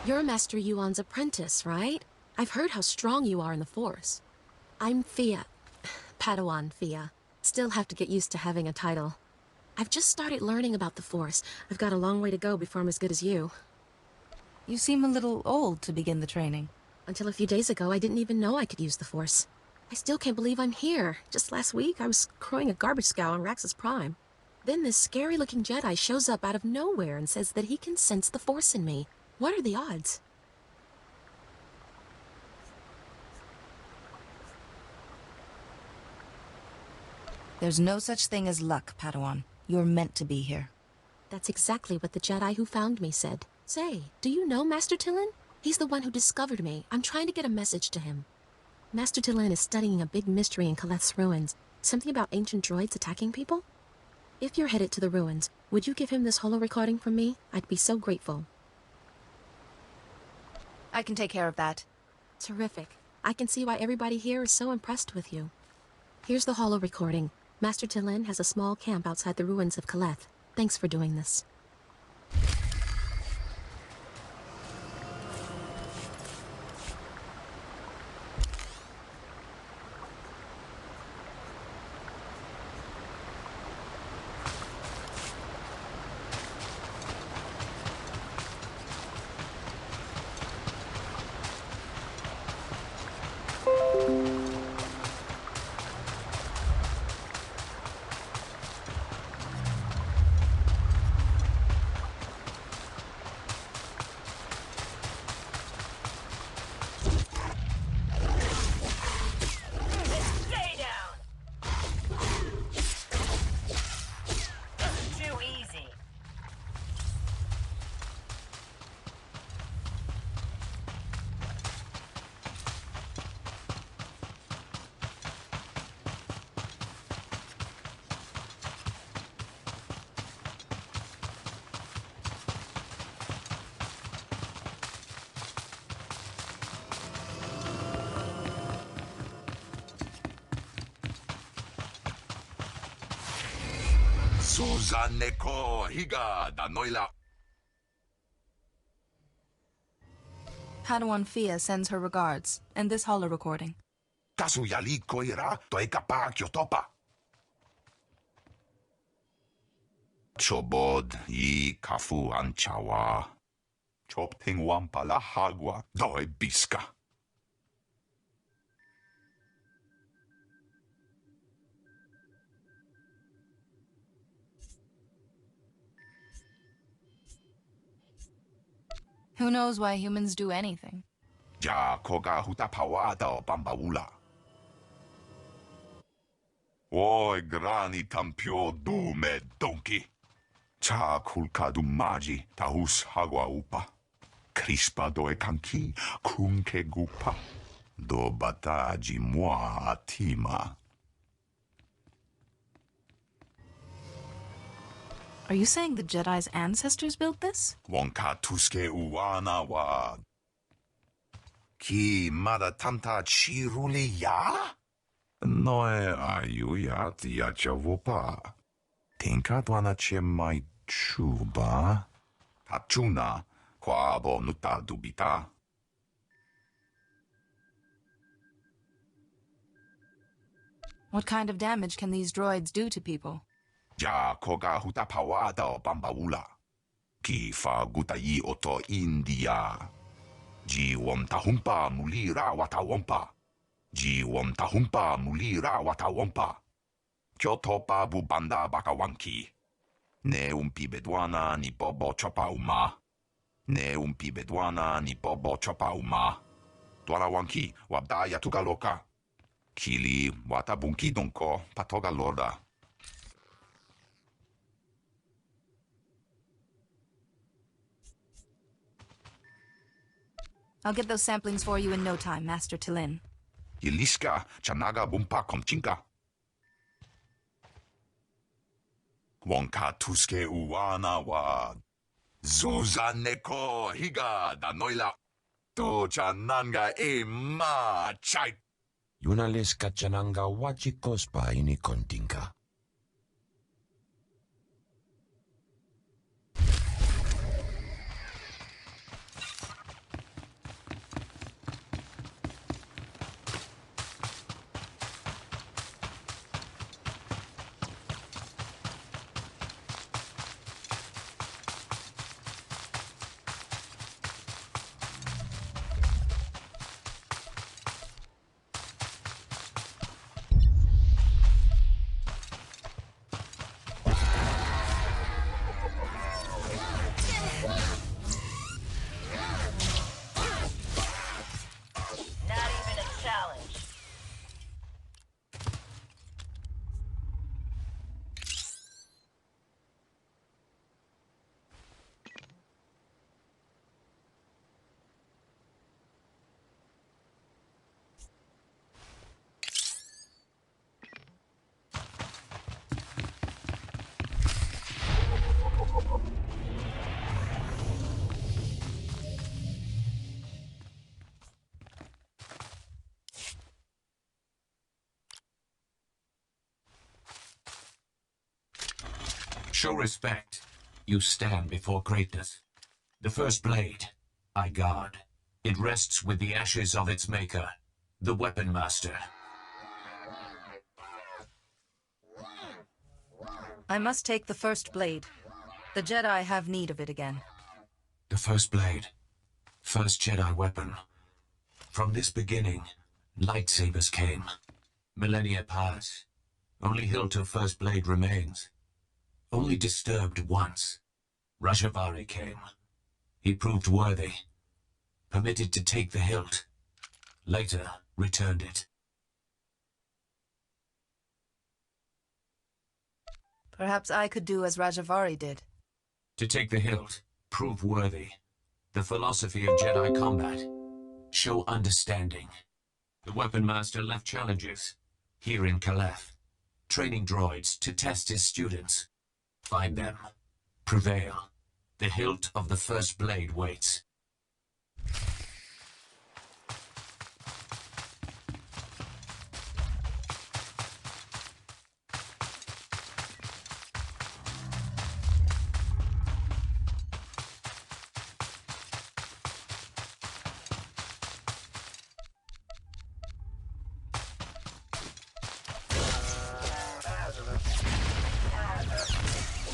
You're Master Yuan's apprentice, right? I've heard how strong you are in the Force. I'm Fia. Padawan Fia. Still have to get used to having a title. I've just started learning about the Force. I've got a long way to go before I'm as good as you. You seem a little old to begin the training. Until a few days ago, I didn't even know I could use the Force. I still can't believe I'm here. Just last week, I was crowing a garbage scow on Rax's Prime. Then this scary-looking Jedi shows up out of nowhere and says that he can sense the Force in me. What are the odds? There's no such thing as luck, Padawan. You're meant to be here. That's exactly what the Jedi who found me said. Say, do you know Master Tython? He's the one who discovered me. I'm trying to get a message to him. Master Tython is studying a big mystery in Kaleth's ruins. Something about ancient droids attacking people? If you're headed to the ruins, would you give him this holo recording from me? I'd be so grateful. I can take care of that. Terrific. I can see why everybody here is so impressed with you. Here's the holo recording. Master Tython has a small camp outside the ruins of Kaleth. Thanks for doing this. Stay down! Too easy. Suzaneko higa da noila. Padawan Fia sends her regards, and this holo recording. Kasuyali koira toeka kyotopa. Chobod I kafu anchawa. Chopting wampala hagwa doi biska. Who knows why humans do anything? Ja koga hutapawada bambaula. Oi grani tampio dume donkey. Cha kulka dumaji tahus hagwa upa. Crispa doe kanki kunke gupa. Do bataji moi atima. Are you saying the Jedi's ancestors built this? Wonka tuske uwana wa. Ki mada tamta chiruli ya? Noe ayuya tia chavopa. Tinka dwana che mai chuba. Tachuna kwabo nuta dubita. What kind of damage can these droids do to people? Ja koga hutapawada bambaula. Ki fa gutai oto India. Ji wom tahumpa mulira watawompa. Ji wom tahumpa mulira watawompa. Kyotopa bubanda bakawanki. Ne umpi bedwana ni bobo chopa uma. Ne umpi bedwana ni bobo chopa uma. Dwana wanki wabdaya tukaloka. Kili watabunki donko patoga lorda. I'll get those samplings for you in no time, Master Tython. Iliska chanaga bumpa komchinka. Wonka tuske uwana wa. Zuzaneko higa da noila. To chananga e ma chai. Yunaleska chananga wachikospa ini kontinka. Show respect. You stand before greatness. The first blade, I guard. It rests with the ashes of its maker, the Weapon Master. I must take the first blade. The Jedi have need of it again. The first blade. First Jedi weapon. From this beginning, lightsabers came. Millennia pass. Only hilt of first blade remains. Only disturbed once. Rajavary came. He proved worthy. Permitted to take the hilt. Later, returned it. Perhaps I could do as Rajavary did. To take the hilt, prove worthy. The philosophy of Jedi combat. Show understanding. The Weapon Master left challenges. Here in Calef. Training droids to test his students. Find them. Prevail. The hilt of the first blade waits.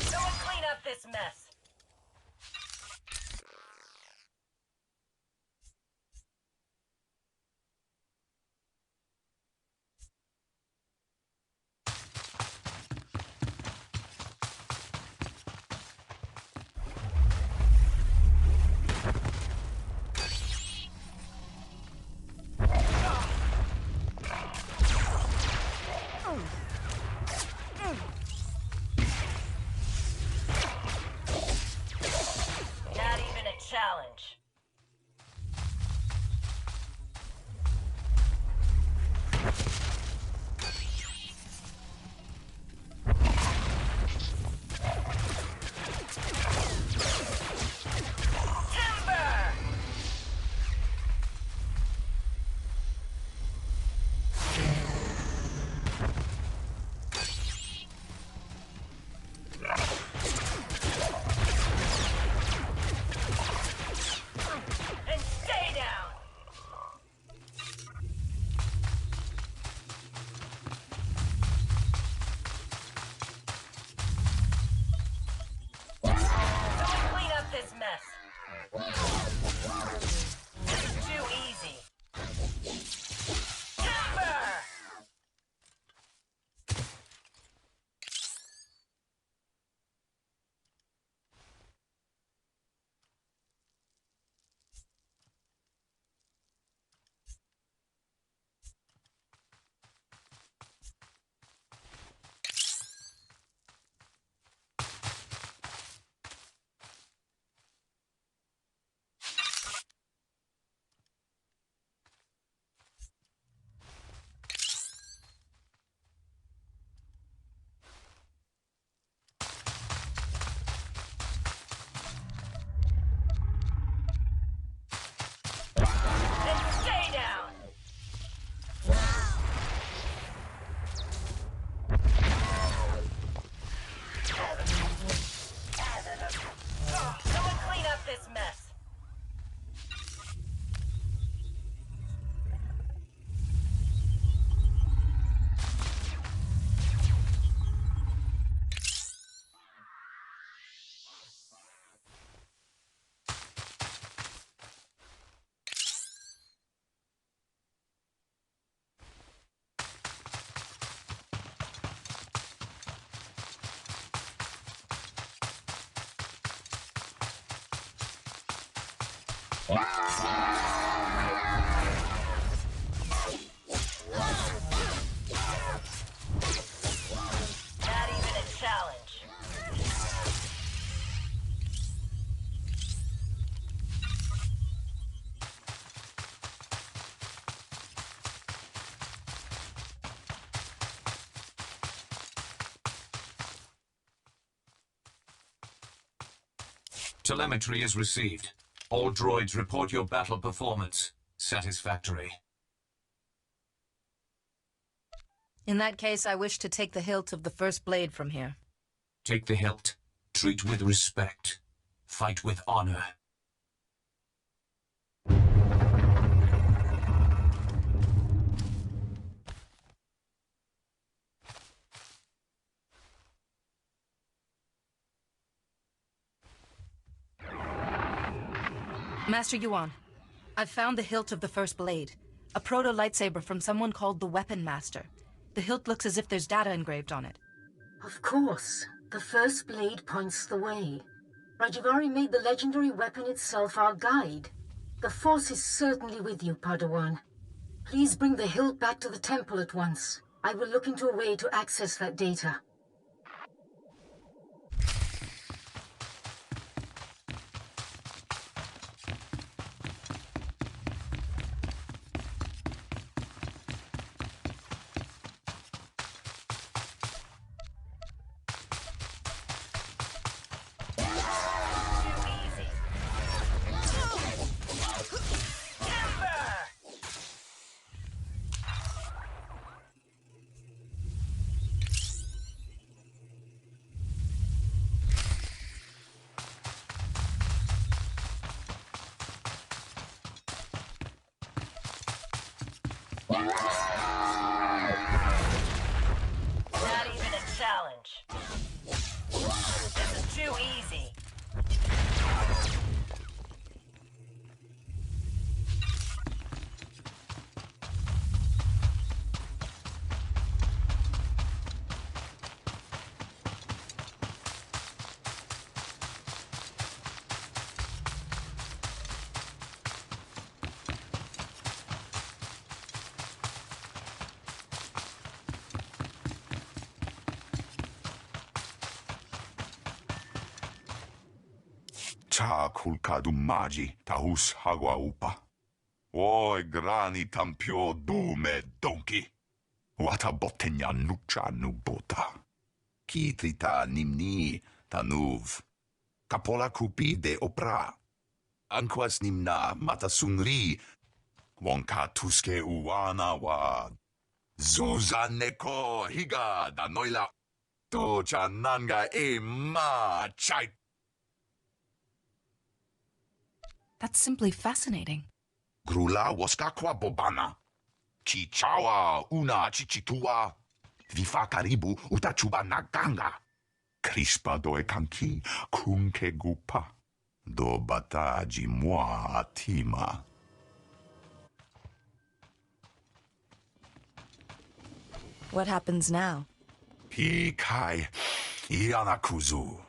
Someone clean up this mess. Not even a challenge. Timber! And stay down! Someone clean up this mess. This is too easy. Timber! And stay down! Someone clean up this mess. Not even a challenge. Telemetry is received. All droids report your battle performance. Satisfactory. In that case, I wish to take the hilt of the first blade from here. Take the hilt. Treat with respect. Fight with honor. Master Yuan, I've found the hilt of the first blade. A proto-lightsaber from someone called the Weapon Master. The hilt looks as if there's data engraved on it. Of course. The first blade points the way. Rajvari made the legendary weapon itself our guide. The Force is certainly with you, Padawan. Please bring the hilt back to the temple at once. I will look into a way to access that data. Not even a challenge. This is too easy. Cha kulkadu maji tahus hagwa upa. Oi grani tampio dume donki. Wata botenya nucha nubota. Kitrita nimni tanuv. Kapola kupi de opra. Anquas nimna matasungri. Wonka tuske uwana wa. Zuzaneko higa da noila. Tocha nanga e ma chai. That's simply fascinating. Grula waskakwa bobana. Chichawa una chichitua. Vifa karibu utachuba naganga. Crispa doe kanki kunke gupa. Do bataji moi atima. What happens now? Hikai ianakuzu.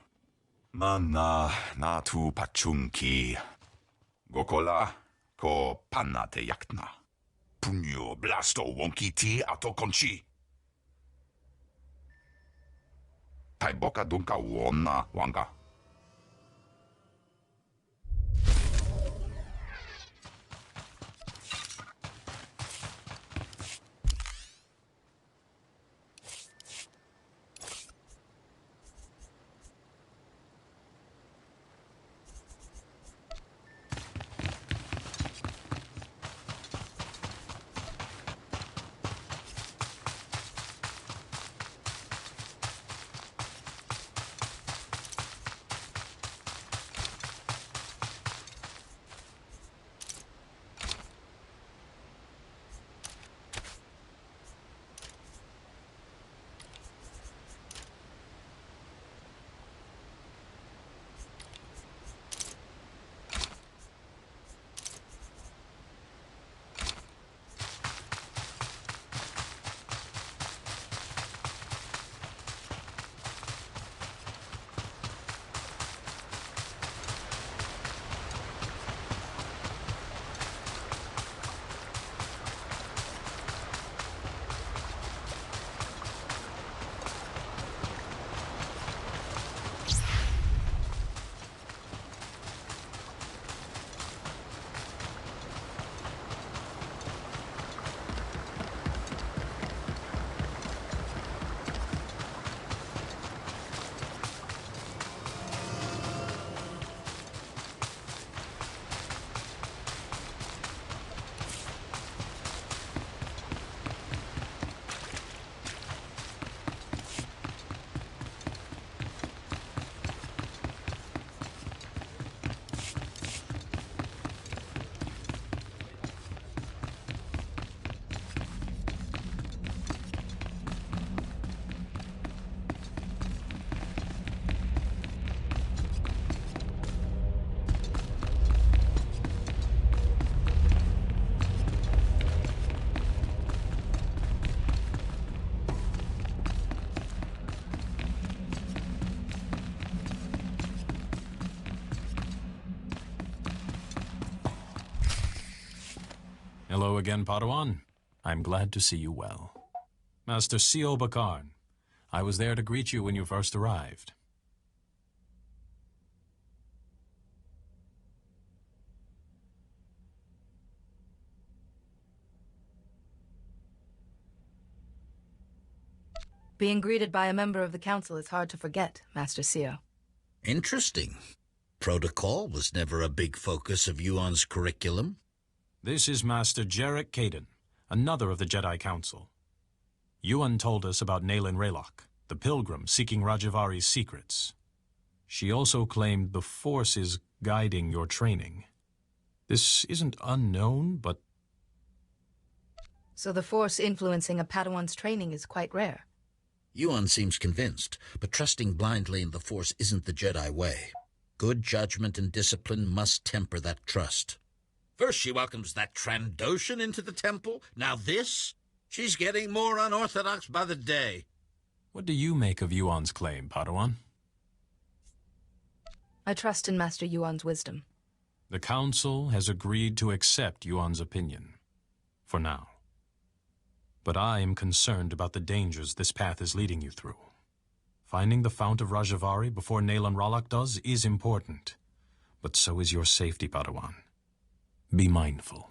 Mana natu pachunki. Gokola ko panate yakna. Punyo blasto wonkiti atokonchi. Taiboka dunka wona wanga. Hello again, Padawan. I'm glad to see you well. Master Sio Bakarn, I was there to greet you when you first arrived. Being greeted by a member of the council is hard to forget, Master Sio. Interesting. Protocol was never a big focus of Yuan's curriculum. This is Master Jarek Kaden, another of the Jedi Council. Yuan told us about Nayland Raylock, the pilgrim seeking Rajavari's secrets. She also claimed the Force is guiding your training. This isn't unknown, but... So the Force influencing a Padawan's training is quite rare. Yuan seems convinced, but trusting blindly in the Force isn't the Jedi way. Good judgment and discipline must temper that trust. First she welcomes that Trandoshan into the temple, now this? She's getting more unorthodox by the day. What do you make of Yuan's claim, Padawan? I trust in Master Yuan's wisdom. The Council has agreed to accept Yuan's opinion. For now. But I am concerned about the dangers this path is leading you through. Finding the Fount of Rajavari before Nayland Raylock does is important. But so is your safety, Padawan. Be mindful.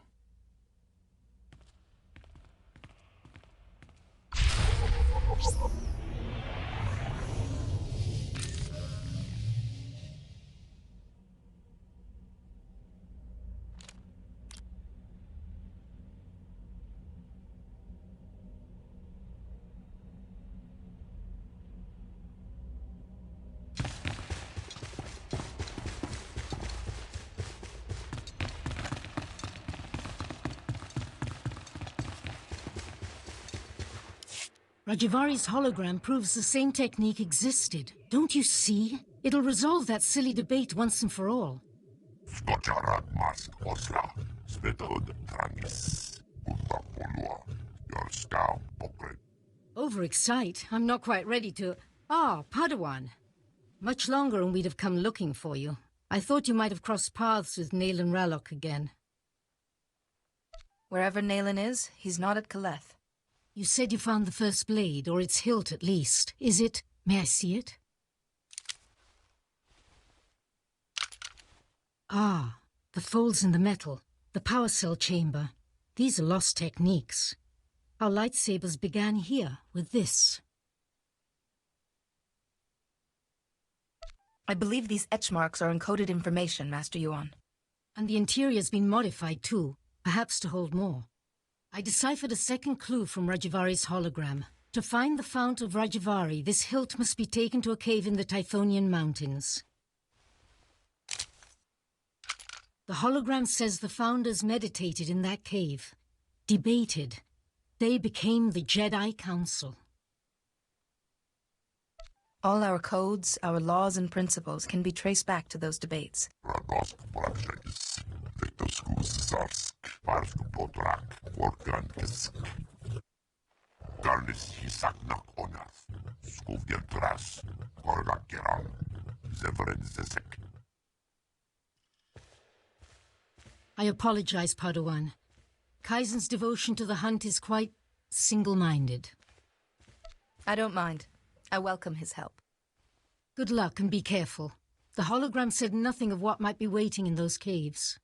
Rajavari's hologram proves the same technique existed. Don't you see? It'll resolve that silly debate once and for all. Overexcite? I'm not quite ready to... Ah, Padawan. Much longer and we'd have come looking for you. I thought you might have crossed paths with Nayland Raylock again. Wherever Nayland is, he's not at Kaleth. You said you found the first blade, or its hilt at least. Is it? May I see it? Ah, the folds in the metal, the power cell chamber. These are lost techniques. Our lightsabers began here, with this. I believe these etch marks are encoded information, Master Yuan. And the interior's been modified too, perhaps to hold more. I deciphered a second clue from Rajavari's hologram. To find the Fount of Rajavari, this hilt must be taken to a cave in the Tythonian Mountains. The hologram says the Founders meditated in that cave, debated. They became the Jedi Council. All our codes, our laws and principles can be traced back to those debates. I apologize, Padawan. Kaizen's devotion to the hunt is quite single-minded. I don't mind. I welcome his help. Good luck and be careful. The hologram said nothing of what might be waiting in those caves.